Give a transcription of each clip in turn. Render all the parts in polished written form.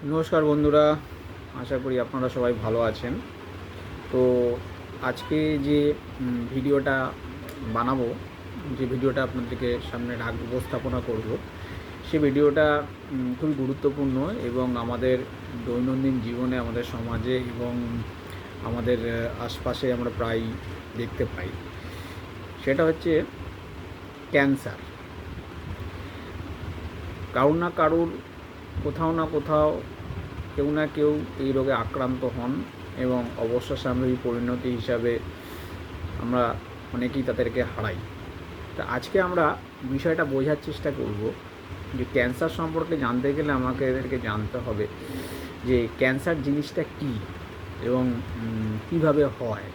নমস্কার বন্ধুরা, আশা করি আপনারা সবাই ভালো আছেন। তো আজকে যে ভিডিওটা বানাবো, যে ভিডিওটা আপনাদেরকে সামনে উপস্থাপনা করব, সে ভিডিওটা খুবই গুরুত্বপূর্ণ এবং আমাদের দৈনন্দিন জীবনে, আমাদের সমাজে এবং আমাদের আশপাশে আমরা প্রায় দেখতে পাই। সেটা হচ্ছে ক্যান্সার। কারুর না কারুর, কোথাও না কোথাও কেউ না কেউ এই রোগে আক্রান্ত হন এবং অবশ্যসাম্ভাবী পরিণতি হিসাবে আমরা অনেকেই তাদেরকে হারাই। তা আজকে আমরা বিষয়টা বোঝার চেষ্টা করব যে ক্যান্সার সম্পর্কে জানতে গেলে আমাকে এদেরকে জানতে হবে যে ক্যান্সার জিনিসটা কী এবং কীভাবে হয়।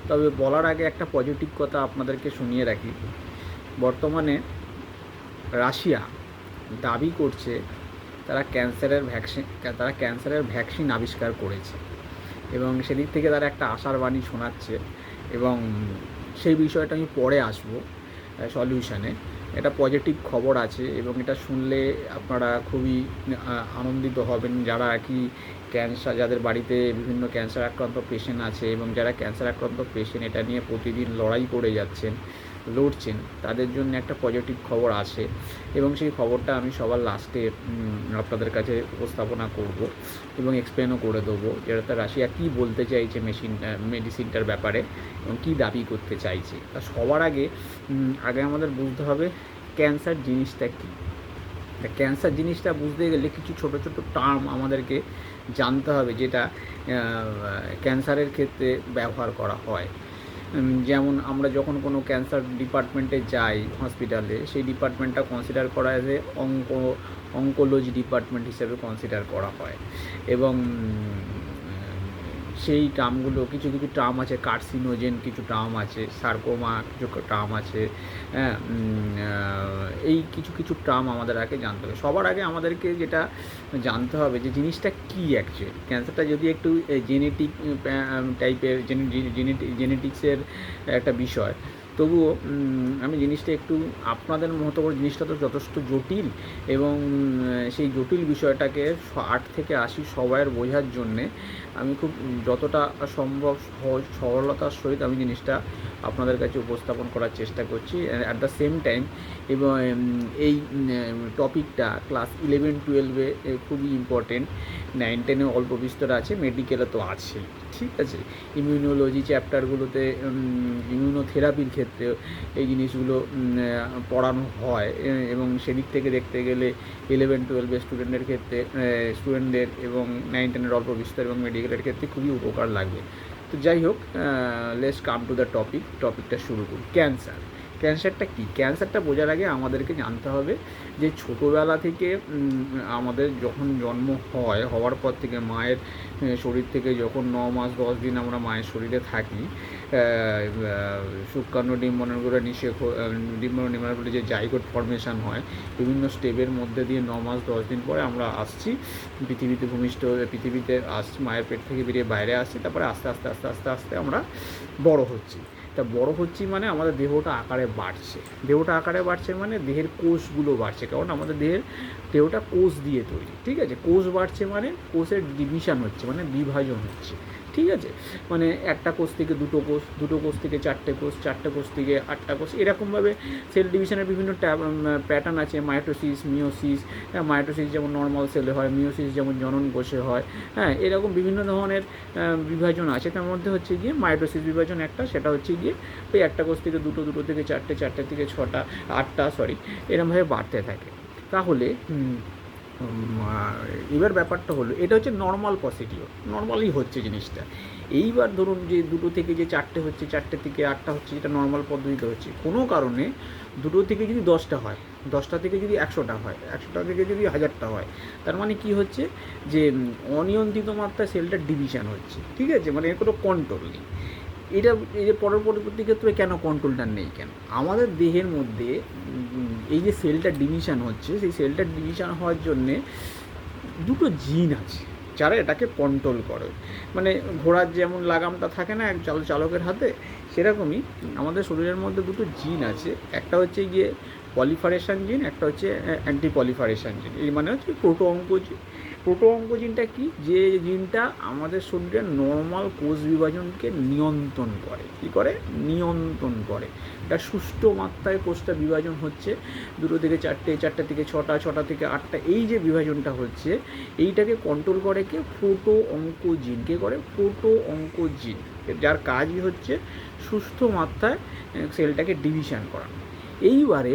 তবে বলার আগে একটা পজিটিভ কথা আপনাদেরকে শুনিয়ে রাখি। বর্তমানে রাশিয়া দাবি করছে তারা ক্যান্সারের ভ্যাকসিন আবিষ্কার করেছে এবং সেদিক থেকে তারা একটা আশার বাণী শোনাচ্ছে এবং সেই বিষয়টা আমি পরে আসবো সলিউশানে। এটা পজিটিভ খবর আছে এবং এটা শুনলে আপনারা খুবই আনন্দিত হবেন, যারা আর কি যাদের বাড়িতে বিভিন্ন ক্যান্সার আক্রান্ত পেশেন্ট আছে এবং যারা ক্যান্সার আক্রান্ত পেশেন্ট এটা নিয়ে প্রতিদিন লড়াই করে যাচ্ছেন, লড়ছেন, তাদের জন্য একটা পজিটিভ খবর আছে এবং সেই খবরটা আমি সবার লাস্টে আপনাদের কাছে উপস্থাপনা করব এবং এক্সপ্লেনও করে দেবো যেটা রাশিয়া কী বলতে চাইছে মেডিসিনটার ব্যাপারে এবং কী দাবি করতে চাইছে। তা সবার আগে আমাদের বুঝতে হবে ক্যান্সার জিনিসটা কী। ক্যান্সার জিনিসটা বুঝতে গেলে কিছু ছোট ছোট টার্ম আমাদেরকে জানতে হবে, যেটা ক্যান্সারের ক্ষেত্রে ব্যবহার করা হয়। যেমন আমরা যখন কোনো ক্যান্সার ডিপার্টমেন্টে যাই হসপিটালে, সেই ডিপার্টমেন্টটা কনসিডার করা যে অঙ্কোলজি ডিপার্টমেন্ট হিসেবে কনসিডার করা হয় এবং সেই টার্মগুলো কিছু কিছু টার্ম আছে, কার্সিনোজেন কিছু টার্ম আছে, সার্কোমা কিছু টার্ম আছে। হ্যাঁ, এই কিছু কিছু টার্ম আমাদের আগে জানতে হবে। সবার আগে আমাদেরকে যেটা জানতে হবে যে জিনিসটা কী অ্যাকচুয়ালি। ক্যান্সারটা যদি একটু জেনেটিক টাইপের জেনেটিক্সের একটা বিষয়, তবুও আমি জিনিসটা একটু আপনাদের মতো করে, জিনিসটা তো যথেষ্ট জটিল এবং সেই জটিল বিষয়টাকে 8 থেকে 80 সবাইয়ের বোঝার জন্যে আমি খুব যতটা সম্ভব সহজ সরলতার সহিত আমি জিনিসটা আপনাদের কাছে উপস্থাপন করার চেষ্টা করছি। অ্যাট দ্য সেম টাইম এবং এই টপিকটা ক্লাস 11-12-এ খুবই ইম্পর্টেন্ট। 9-10-এ অল্প বিস্তর আছে, মেডিকেলে তো আছেই। ঠিক আছে, ইমিউনোলজি চ্যাপ্টারগুলোতে ইমিউনোথেরাপির ক্ষেত্রে এই জিনিসগুলো পড়ানো হয় এবং সেদিক থেকে দেখতে গেলে 11-12 স্টুডেন্টদের ক্ষেত্রে স্টুডেন্টদের এবং 9-10-এর অল্প বিস্তর এবং মেডিকেলের ক্ষেত্রে খুবই উপকার লাগবে। তো যাই হোক, লেটস কাম টু দ্য টপিকটা শুরু করি। ক্যান্সারটা কী? ক্যান্সারটা বোঝার আগে আমাদেরকে জানতে হবে যে ছোটোবেলা থেকে আমাদের যখন জন্ম হওয়ার পর থেকে মায়ের শরীর থেকে যখন 9 মাস 10 দিন আমরা মায়ের শরীরে থাকি, শুক্রাণু ডিম্বাণুগুলো ডিম্বাণু নির্মাণগুলো যে জাইগোট ফর্মেশন হয়, বিভিন্ন স্টেপের মধ্যে দিয়ে 9 মাস 10 দিন পরে আমরা আসছি পৃথিবীতে আসছি, মায়ের পেট থেকে বেরিয়ে বাইরে আসছি, তারপরে আস্তে আস্তে আস্তে আস্তে আস্তে আমরা বড় হচ্ছি। তা বড় হচ্ছি মানে আমাদের দেহটা আকারে বাড়ছে মানে দেহের কোষগুলো বাড়ছে, কারণ আমাদের দেহটা কোষ দিয়ে তৈরি। ঠিক আছে, কোষ বাড়ছে মানে কোষের ডিভিশন হচ্ছে, মানে বিভাজন হচ্ছে। ঠিক আছে, মানে একটা কোষ থেকে দুটো কোষ থেকে চারটে কোষ থেকে 8টা কোষ, এরকমভাবে সেল ডিভিশনের বিভিন্ন প্যাটার্ন আছে। Mitosis, meiosis. মাইটোসিস যেমন নর্মাল সেলে হয়, মিওসিস যেমন জনন কোষে হয়। হ্যাঁ, এরকম বিভিন্ন ধরনের বিভাজন আছে। তার মধ্যে হচ্ছে গিয়ে মাইটোসিস বিভাজন একটা, সেটা হচ্ছে গিয়ে ওই একটা কোষ থেকে দুটো থেকে চারটে থেকে 8টা এরকমভাবে বাড়তে থাকে। তাহলে এবার ব্যাপারটা হলো, এটা হচ্ছে নর্মাল প্রসিডিওর, নর্মালি হচ্ছে জিনিসটা। এইবার ধরুন যে 2 থেকে যে 4টে হচ্ছে, 4টে থেকে 8টা হচ্ছে, যেটা নর্মাল পদ্ধতিতে হচ্ছে। কোনো কারণে 2 থেকে যদি 10টা হয়, 10টা থেকে যদি 100টা হয়, 100টা থেকে যদি 1000টা হয়, তার মানে কি হচ্ছে যে অনিয়ন্ত্রিত মাত্রায় সেলটা ডিভিশন হচ্ছে। ঠিক আছে, মানে এর কোনো কন্ট্রোল নেই। এটা এই যে পরবর্তী ক্ষেত্রে কেন কন্ট্রোলটা নেই কেন? আমাদের দেহের মধ্যে এই যে সেলটা ডিভিশন হচ্ছে, সেই সেলটা ডিভিশন হওয়ার জন্যে 2টো জিন আছে যারা এটাকে কন্ট্রোল করে। মানে ঘোড়ার যেমন লাগামটা থাকে না এক চালকের হাতে, সেরকমই আমাদের শরীরের মধ্যে 2টো জিন আছে। একটা হচ্ছে গিয়ে পলিফারেশন জিন, একটা হচ্ছে অ্যান্টি পলিফারেশন জিন। এই মানে হচ্ছে প্রোটো অঙ্কোজিন প্রোটো অঙ্কোজিনটা কি? যে জিনটা আমাদের শরীরের নর্মাল কোষ বিভাজনকে নিয়ন্ত্রণ করে। কী করে? নিয়ন্ত্রণ করে। এটা সুষ্ঠু মাত্রায় কোষটা বিভাজন হচ্ছে, 2 থেকে 4টে, 4টে থেকে 6টা, 6টা থেকে 8টা, এই যে বিভাজনটা হচ্ছে এইটাকে কন্ট্রোল করে কে? Proto oncogene. কে করে? প্রোটো অঙ্কোজিন, যার কাজই হচ্ছে সুস্থ মাত্রায় সেলটাকে ডিভিশন করানো। এইবারে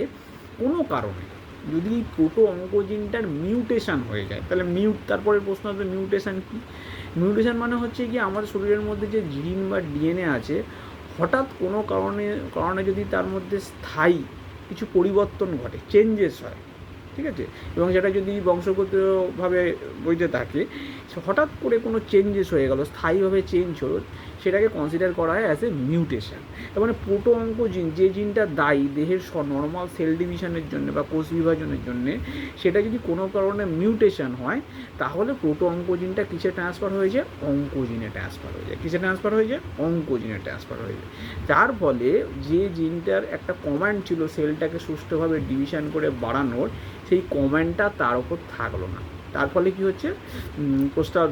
কোনো কারণে যদি এই প্রোটো অঙ্কোজিনটার মিউটেশন হয়ে যায়, তাহলে তারপরের প্রশ্ন হবে মিউটেশন কী? মিউটেশন মানে হচ্ছে কি আমাদের শরীরের মধ্যে যে জিন বা ডিএনএ আছে, হঠাৎ কোনো কারণে যদি তার মধ্যে স্থায়ী কিছু পরিবর্তন ঘটে, চেঞ্জেস হয়, ঠিক আছে, এবং সেটা যদি বংশগতভাবে বইতে থাকে, হঠাৎ করে কোনো চেঞ্জেস হয়ে গেল, স্থায়ীভাবে চেঞ্জ হলো, সেটাকে কনসিডার করা হয় অ্যাজ এ মিউটেশন। তার মানে প্রোটো অঙ্কোজিন, যে জিনটা দায়ী দেহের নর্মাল সেল ডিভিশনের জন্য বা কোষ বিভাজনের জন্য, সেটা যদি কোনো কারণে মিউটেশন হয়, তাহলে প্রোটো অঙ্কোজিনটা কিসে ট্রান্সফার হয়ে যায়? অঙ্কোজিনে ট্রান্সফার হয়ে যায়। কিসে ট্রান্সফার হয়ে যায়? অঙ্কোজিনে ট্রান্সফার হয়ে যায়। তার ফলে যে জিনটার একটা কমান্ড ছিল সেলটাকে সুষ্ঠুভাবে ডিভিশন করে বাড়ানোর, সেই কমান্ডটা তার ওপর থাকলো না। তার ফলে কী হচ্ছে? কোষটা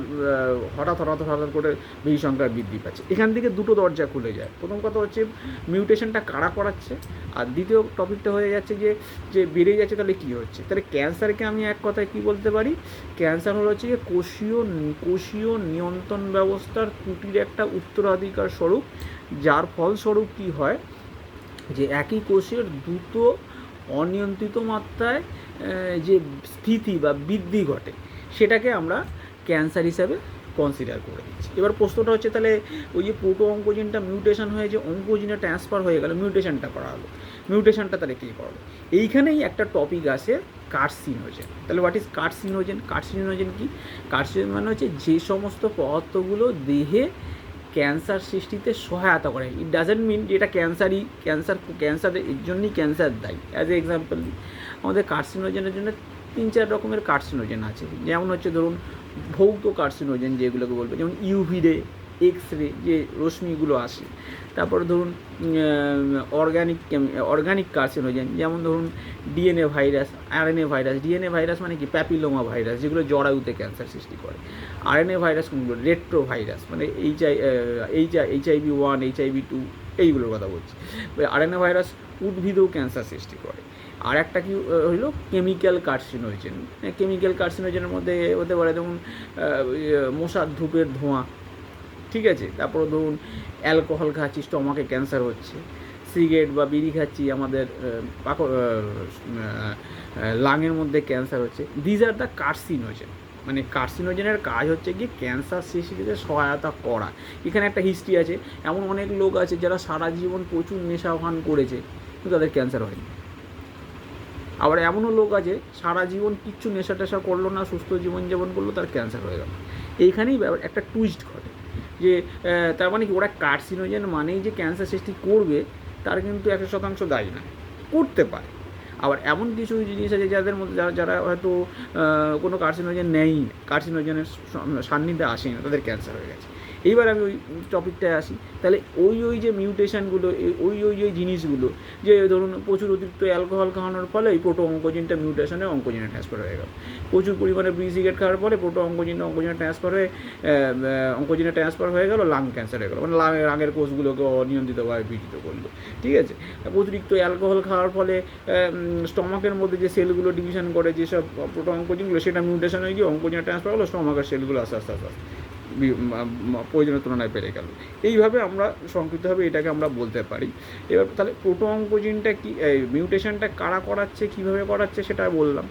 হঠাৎ করে বেশি সংখ্যায় বৃদ্ধি পাচ্ছে। এখান থেকে দুটো দরজা খুলে যায়। প্রথম কথা হচ্ছে মিউটেশনটা কারা করাচ্ছে, আর দ্বিতীয় টপিকটা হয়ে যাচ্ছে যে বেড়ে যাচ্ছে, তাহলে কী হচ্ছে? তাহলে ক্যান্সারকে আমি এক কথায় কী বলতে পারি? ক্যান্সার হলো হচ্ছে যে কোষীয় নিয়ন্ত্রণ ব্যবস্থার ত্রুটির একটা উত্তরাধিকার স্বরূপ, যার ফলস্বরূপ কী হয়? যে একই কোষের দ্রুত অনিয়ন্ত্রিত মাত্রায় যে স্থিতি বা বৃদ্ধি ঘটে, সেটাকে আমরা ক্যান্সার হিসাবে কনসিডার করে দিচ্ছি। এবার প্রশ্নটা হচ্ছে, তাহলে ওই যে প্রোটো অঙ্কোজিনটা মিউটেশন হয়ে যে অঙ্কোজিনে ট্রান্সফার হয়ে গেল, মিউটেশনটা করা হলো, মিউটেশনটা তাহলে কী করলো? এইখানেই একটা টপিক আসে কার্সিনোজেন। তাহলে হোয়াট ইজ কার্সিনোজেন? কার্সিনোজেন কি? কার্সিনোজেন মানে হচ্ছে যে সমস্ত পদার্থগুলো দেহে ক্যান্সার সৃষ্টিতে সহায়তা করে। ইট ডাজেন্ট মিন যে এটা ক্যান্সারের এর জন্যই ক্যান্সার দায়ী। অ্যাজ এ এক্সাম্পল দিই, আমাদের কার্সিনোজেনের জন্য 3-4 রকমের কার্সিনোজেন আছে। যেমন হচ্ছে ধরুন ভৌত কার্সিনোজেন, যেগুলোকে বলবো, যেমন ইউভি রে, এক্স রে, যে রশ্মিগুলো আসে। তারপরে ধরুন অর্গানিক কার্সিনোজেন, যেমন ধরুন DNA virus, RNA virus. DNA virus মানে কি? প্যাপিলোমা ভাইরাস, যেগুলো জরায়ুতে ক্যান্সার সৃষ্টি করে। আরএনএ ভাইরাস কোনগুলো? রেট্রো ভাইরাস, মানে HIV-1, HIV-2, এইগুলোর কথা বলছি। আরএনএ ভাইরাস উদ্ভিদেও ক্যান্সার সৃষ্টি করে। আর একটা কি হইল? Chemical carcinogen. কেমিক্যাল কার্সিনোজেনের মধ্যে হতে পারে যেমন মশার ধূপের ধোঁয়া, ঠিক আছে, তারপরে ধরুন অ্যালকোহল খাচ্ছি, স্টমাকে ক্যান্সার হচ্ছে, সিগারেট বা বিড়ি খাচ্ছি, আমাদের লাংয়ের মধ্যে ক্যান্সার হচ্ছে। These are the carcinogen. মানে কার্সিনোজেনের কাজ হচ্ছে কি ক্যান্সার সৃষ্টিতে সহায়তা করা। এখানে একটা হিস্ট্রি আছে, এমন অনেক লোক আছে যারা সারা জীবন প্রচুর নেশা ভান করেছে কিন্তু তাদের ক্যান্সার হয়নি। আবার এমনও লোক আছে সারা জীবন কিচ্ছু নেশা টেশা করলো না, সুস্থ জীবনযাপন করলো, তার ক্যান্সার হয়ে গেল। এইখানেই একটা টুইস্ট ঘটে যে তার মানে কি ওরা কার্সিনোজেন মানেই যে ক্যান্সার সৃষ্টি করবে তার কিন্তু 100% দায়ী না, করতে পারে। আবার এমন কিছু জিনিস আছে যাদের মধ্যে যারা হয়তো কোনো কার্সিনোজেন নেই, কার্সিনোজেনের সান্নিধ্যে আসেনি, তাদের ক্যান্সার হয়ে গেছে। এইবার আমি ওই টপিকটায় আসি। তাহলে ওই যে মিউটেশনগুলো, ওই জিনিসগুলো, যে ধরুন প্রচুর অতিরিক্ত অ্যালকোহল খাওয়ানোর ফলে এই প্রোটো অঙ্কোজিনটা মিউটেশনে অঙ্কোজিনে ট্রান্সফার হয়ে গেল। প্রচুর পরিমাণে বিড়ি সিগারেট খাওয়ার ফলে প্রোটো অঙ্কোজিনে ট্রান্সফার হয়ে গেল, লাং ক্যান্সার হয়ে গেল, মানে লাঙের কোষগুলোকে অনিয়ন্ত্রিতভাবে বিকৃত করলো, ঠিক আছে। অতিরিক্ত অ্যালকোহল খাওয়ার ফলে স্টমাকের মধ্যে যে সেলগুলো ডিভিশন করে যেসব প্রোটো অঙ্কোজিনগুলো, সেটা মিউটেশন হয়ে গিয়ে অঙ্কোজিনে ট্রান্সফার হলো, স্টমাকের সেলগুলো আস্তে আস্তে প্রয়োজনের তুলনায় বেড়ে গেল। এইভাবে আমরা সংক্ষিপ্তভাবে এটাকে আমরা বলতে পারি। এবার তাহলে প্রোটো অঙ্কোজিনটা কি, মিউটেশনটা কারা করাচ্ছে, কীভাবে করাচ্ছে, সেটা বললাম।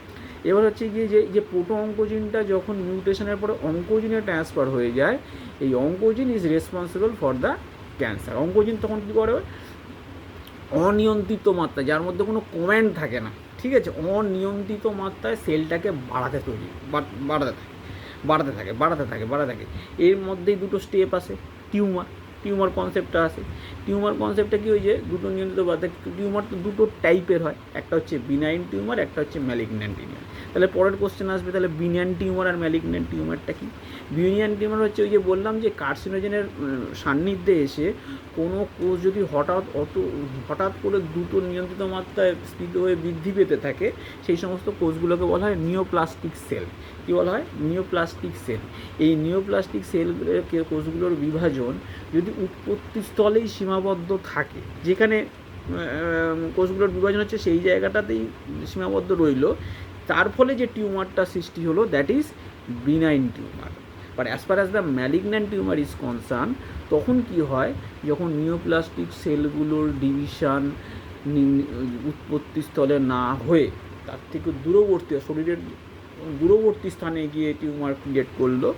এবার হচ্ছে গিয়ে যে প্রোটো অঙ্কোজিনটা যখন মিউটেশনের পরে অঙ্কোজিনে ট্রান্সফার হয়ে যায়, এই oncogene is responsible for the cancer. Oncogene তখন কী করে? অনিয়ন্ত্রিত মাত্রায়, যার মধ্যে কোনো কমান্ড থাকে না, ঠিক আছে, অনিয়ন্ত্রিত মাত্রায় সেলটাকে বাড়াতে থাকে। এর মধ্যেই দুটো স্টেপ আছে, টিউমার, টিউমার কনসেপ্টটা আসে। টিউমার কনসেপ্টটা কী, ওই যে দুটো নিয়ন্ত্রিত বা টিউমার তো দুটো টাইপের হয়, একটা হচ্ছে বিনাইন টিউমার, একটা হচ্ছে ম্যালিগন্যান্ট টিউমার। তাহলে পরের কোশ্চেন আসবে, তাহলে বিনাইন টিউমার আর ম্যালিগন্যান্ট টিউমারটা কী? বিনাইন টিউমার হচ্ছে ওই যে বললাম যে কার্সিনোজেনের সান্নিধ্যে এসে কোনো কোষ যদি হঠাৎ করে দুটো নিয়ন্ত্রিত মাত্রায় স্থিত হয়ে বৃদ্ধি পেতে থাকে, সেই সমস্ত কোষগুলোকে বলা হয় নিওপ্লাস্টিক সেল। কী বলা হয়? Neoplastic cell. এই নিওপ্লাস্টিক সেলগুলোকে কোষগুলোর বিভাজন যদি উৎপত্তি স্থলেই সীমাবদ্ধ থাকে, যেখানে কোষগুলোর বিভাজন হচ্ছে সেই জায়গাটাতেই সীমাবদ্ধ রইল, তার ফলে যে টিউমারটা সৃষ্টি হলো, that is benign tumour. But as far as the malignant tumour is concern, তখন কি হয়, যখন নিওপ্লাস্টিক সেলগুলোর ডিভিশন উৎপত্তি স্থলে না হয়ে তার থেকে দূরবর্তী শরীরের দূরবর্তী স্থানে গিয়ে টিউমার ক্রিয়েট করলো,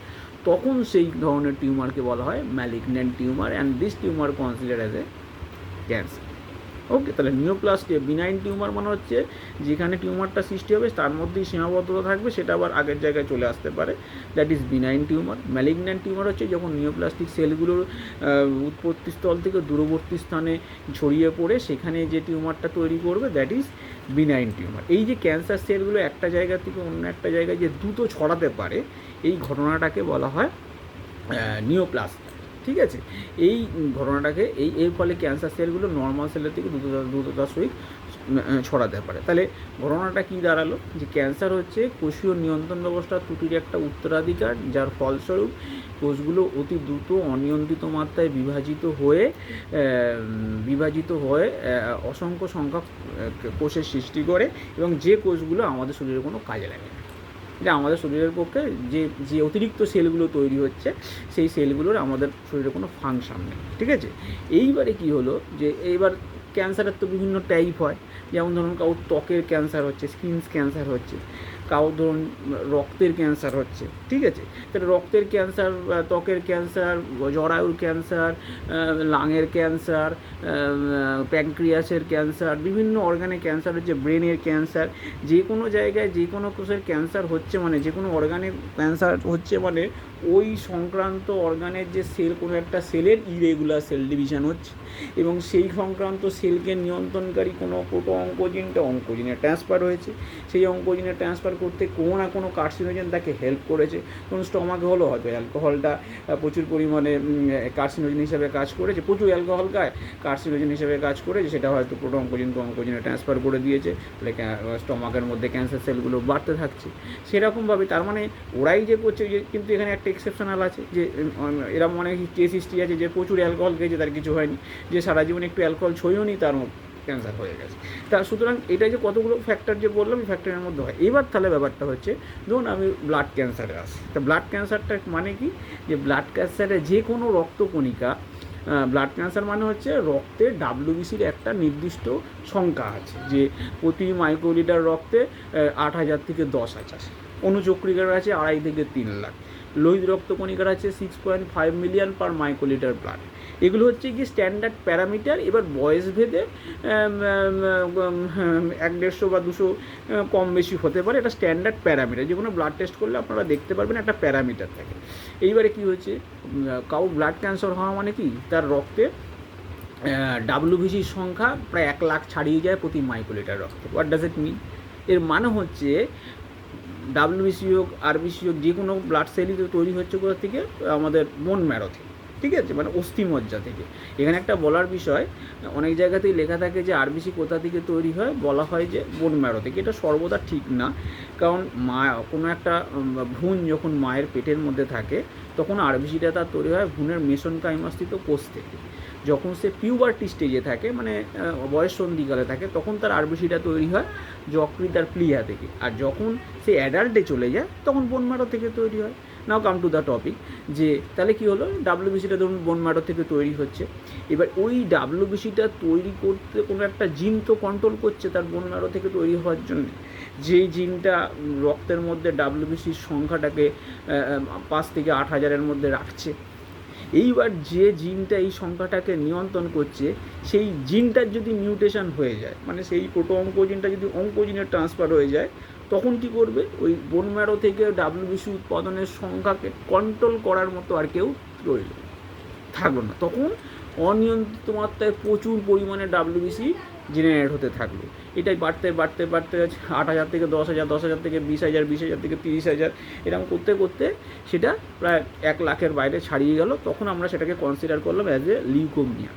তখন সেই ধরনের টিউমারকে বলা হয় malignant tumour, and this tumour consider as a cancer. Okay, তাহলে নিওপ্লাস্টিক বিনাইন টিউমার মানে হচ্ছে যেখানে টিউমারটা সৃষ্টি হবে তার মধ্যেই সীমাবদ্ধতা থাকবে, সেটা আবার আগের জায়গায় চলে আসতে পারে, that is benign tumour. Malignant tumour হচ্ছে যখন নিওপ্লাস্টিক সেলগুলোর উৎপত্তিস্থল থেকে দূরবর্তী স্থানে ছড়িয়ে পড়ে সেখানে যে টিউমারটা তৈরি করবে, দ্যাট ইজ বিনাইন টিউমার। এই যে ক্যান্সার সেলগুলো একটা জায়গা থেকে অন্য একটা জায়গায় যে দ্রুত ছড়াতে পারে, এই ঘটনাটাকে বলা হয় নিওপ্লাস্টিক। ঠিক আছে, এই ঘটনাটাকে এর ফলে ক্যান্সার সেলগুলো নর্মাল সেলের থেকে দ্রুততার সহিত ছড়াতে পারে। তাহলে ঘটনাটা কী দাঁড়ালো, যে ক্যান্সার হচ্ছে কোষীয় নিয়ন্ত্রণ ব্যবস্থার ত্রুটির একটা উত্তরাধিকার, যার ফলস্বরূপ কোষগুলো অতি দ্রুত অনিয়ন্ত্রিত মাত্রায় বিভাজিত হয়ে অসংখ্য সংখ্যক কোষের সৃষ্টি করে, এবং যে কোষগুলো আমাদের শরীরে কোনো কাজে লাগে না। এটা আমাদের শরীরের পক্ষে যে অতিরিক্ত সেলগুলো তৈরি হচ্ছে, সেই সেলগুলোর আমাদের শরীরে কোনো ফাংশন নেই। ঠিক আছে, এইবারে কি হলো, যে এইবার ক্যান্সারের তো বিভিন্ন টাইপ হয়, যেমন ধরুন কারোর ত্বকের ক্যান্সার হচ্ছে, স্কিন ক্যান্সার হচ্ছে, কারোর ধরুন রক্তের ক্যান্সার হচ্ছে। ঠিক আছে, তাহলে রক্তের ক্যান্সার, ত্বকের ক্যান্সার, জরায়ুর ক্যান্সার, লাংয়ের ক্যান্সার, প্যানক্রিয়াসের ক্যান্সার, বিভিন্ন অর্গানে ক্যান্সার হচ্ছে, ব্রেনের ক্যান্সার। যে কোনো জায়গায় যে কোনো কোষের ক্যান্সার হচ্ছে মানে, যে কোনো অর্গানে ক্যান্সার হচ্ছে মানে, ওই সংক্রান্ত অর্গানের যে সেল, কোনো একটা সেলের ইরেগুলার সেল ডিভিশন হচ্ছে, এবং সেই সংক্রান্ত সেলকে নিয়ন্ত্রণকারী কোনো অঙ্কোজিনে ট্রান্সফার হয়েছে। সেই অঙ্কোজিনে ট্রান্সফার করতে কোনো না কোনো কার্সিনোজেন তাকে হেল্প করেছে। কোনো স্টমাকে হলো, হয়তো অ্যালকোহলটা প্রচুর পরিমাণে কার্সিনোজেন হিসেবে কাজ করেছে, প্রচুর অ্যালকোহল খায়, কার্সিনোজেন হিসেবে কাজ করেছে, সেটা হয়তো অঙ্কোজিনে ট্রান্সফার করে দিয়েছে, তাহলে স্টমাকের মধ্যে ক্যান্সার সেলগুলো বাড়তে থাকছে। সেরকমভাবে তার মানে ওরাই যে করছে, যে কিন্তু এখানে একটা এক্সেপশনাল আছে, যে এরকম অনেক কেস হিস্ট্রি আছে যে প্রচুর অ্যালকোহল খেয়েছে, তার কিছু হয়নি, যে সারা জীবনে একটু অ্যালকোহল ছইও নি, তার ক্যান্সার হয়ে গেছে। তা সুতরাং এটা যে কতগুলো ফ্যাক্টর যে বললাম, এই ফ্যাক্টরের মধ্যে হয়। এবার তাহলে ব্যাপারটা হচ্ছে, ধরুন আমি ব্লাড ক্যান্সারে আসি। তা ব্লাড ক্যান্সারটা মানে কি, যে ব্লাড ক্যান্সারে যে কোনো রক্তকণিকা, ব্লাড ক্যান্সার মানে হচ্ছে রক্তে WBCর একটা নির্দিষ্ট সংখ্যা আছে, যে প্রতি মাইক্রোলিটার রক্তে 8,000 থেকে 10,000, অনুচক্রিকার আছে 2.5 থেকে 3 লাখ, লোহিত রক্তকণিকার আছে 6.5 মিলিয়ন পার মাইক্রোলিটার ব্লাড। এগুলো হচ্ছে কি স্ট্যান্ডার্ড প্যারামিটার। এবার বয়স ভেদে 150 বা 200 কম বেশি হতে পারে, এটা স্ট্যান্ডার্ড প্যারামিটার। যে কোনো ব্লাড টেস্ট করলে আপনারা দেখতে পারবেন একটা প্যারামিটার থাকে। এইবারে কী হচ্ছে, কাউ ব্লাড ক্যান্সার হওয়া মানে কি, তার রক্তে WBCর সংখ্যা প্রায় 1 লাখ ছাড়িয়ে যায় প্রতি মাইক্রোলিটার রক্তে। হোয়াট ডাজ ইট মিন? এর মানে হচ্ছে WBC হোক, RBC হোক, যে কোনো ব্লাড সেলই তৈরি হচ্ছে কোথা থেকে, আমাদের বোন ম্যারো থেকে। ঠিক আছে, মানে অস্থিমজ্জা থেকে। এখানে একটা বলার বিষয়, অনেক জায়গাতেই লেখা থাকে যে RBC কোথা থেকে তৈরি হয়, বলা হয় যে বোন ম্যারো থেকে। এটা সর্বদা ঠিক না, কারণ কোনো একটা ভ্রূণ যখন মায়ের পেটের মধ্যে থাকে, তখন RBCটা তার তৈরি হয় ভ্রূণের মেসেনকাইমাস্থিত কোষ থেকে। যখন সে পিউবার্টি স্টেজে থাকে, মানে বয়ঃসন্ধিকালে থাকে, তখন তার RBCটা তৈরি হয় যকৃৎ আর প্লিহা থেকে। আর যখন সে অ্যাডাল্টে চলে যায়, তখন বোন ম্যারো থেকে তৈরি হয়। নাও কাম টু দ্য টপিক, যে তাহলে কী হলো, WBCটা ধরুন বোন ম্যারো থেকে তৈরি হচ্ছে। এবার ওই WBCটা তৈরি করতে কোনো একটা জিন তো কন্ট্রোল করছে তার বোন ম্যারো থেকে তৈরি হওয়ার জন্য, যেই জিনটা রক্তের মধ্যে WBCর সংখ্যাটাকে 5 থেকে 8,000-এর মধ্যে রাখছে। এইবার যে জিনটা এই সংখ্যাটাকে নিয়ন্ত্রণ করছে, সেই জিনটার যদি মিউটেশন হয়ে যায়, মানে সেই অঙ্কোজিনটা যদি অঙ্কোজিনে ট্রান্সফার হয়ে যায়, তখন কি করবে, ওই বোন ম্যারো থেকে WBC উৎপাদনের সংখ্যাকে কন্ট্রোল করার মতো আর কেউ রইল। থাকলো না, তখন অনিয়ন্ত্রিত মাত্রায় প্রচুর পরিমাণে ডাব্লিউবিসি জেনারেট হতে থাকলো। এটাই বাড়তে বাড়তে বাড়তে 8,000 থেকে 10,000, 10,000 থেকে 20,000, 20,000 থেকে 30,000, এরকম করতে করতে সেটা প্রায় 1 লাখের বাইরে ছাড়িয়ে গেল। তখন আমরা সেটাকে কনসিডার করলাম অ্যাজ এ লিউকোমিয়া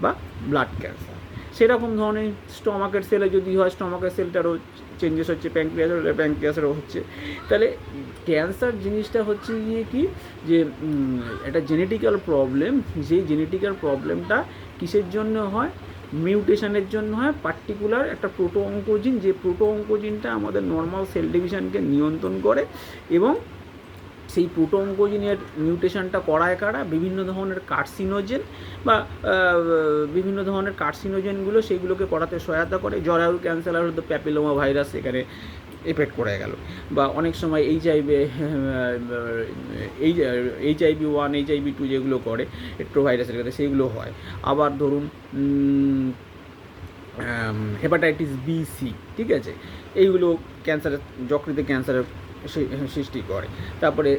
বা ব্লাড ক্যান্সার। সেরকম ধরনের স্টমাকের সেলে যদি হয়, স্টমাকের সেলটারও চেঞ্জেস হচ্ছে, প্যাঙ্ক্রিয়াসেরও হচ্ছে। তাহলে ক্যান্সার জিনিসটা হচ্ছে গিয়ে কি, যে একটা জেনেটিক্যাল প্রবলেম। যেই জেনেটিক্যাল প্রবলেমটা কিসের জন্য হয়? মিউটেশনের জন্য হয় পার্টিকুলার একটা প্রোটো অঙ্কোজিন, যে প্রোটো অঙ্কোজিনটা আমাদের নর্মাল সেল ডিভিশনকে নিয়ন্ত্রণ করে। এবং সেই প্রোটো অঙ্কোজিনের মিউটেশনটা করায় কারা? বিভিন্ন ধরনের কার্সিনোজেন বা বিভিন্ন ধরনের কার্সিনোজেনগুলো সেইগুলোকে করাতে সহায়তা করে। জরায়ুর ক্যান্সার হলো তো প্যাপিলোমা ভাইরাস এখানে এফেক্ট করে গেল। বা অনেক সময় HIV-1, HIV-2 যেগুলো করে রেট্রোভাইরাসের ক্ষেত্রে সেইগুলো হয়। আবার ধরুন হেপাটাইটিস বি, সি, ঠিক আছে, এইগুলো ক্যান্সারের, যকৃতে ক্যান্সারের সৃষ্টি করে। তারপরে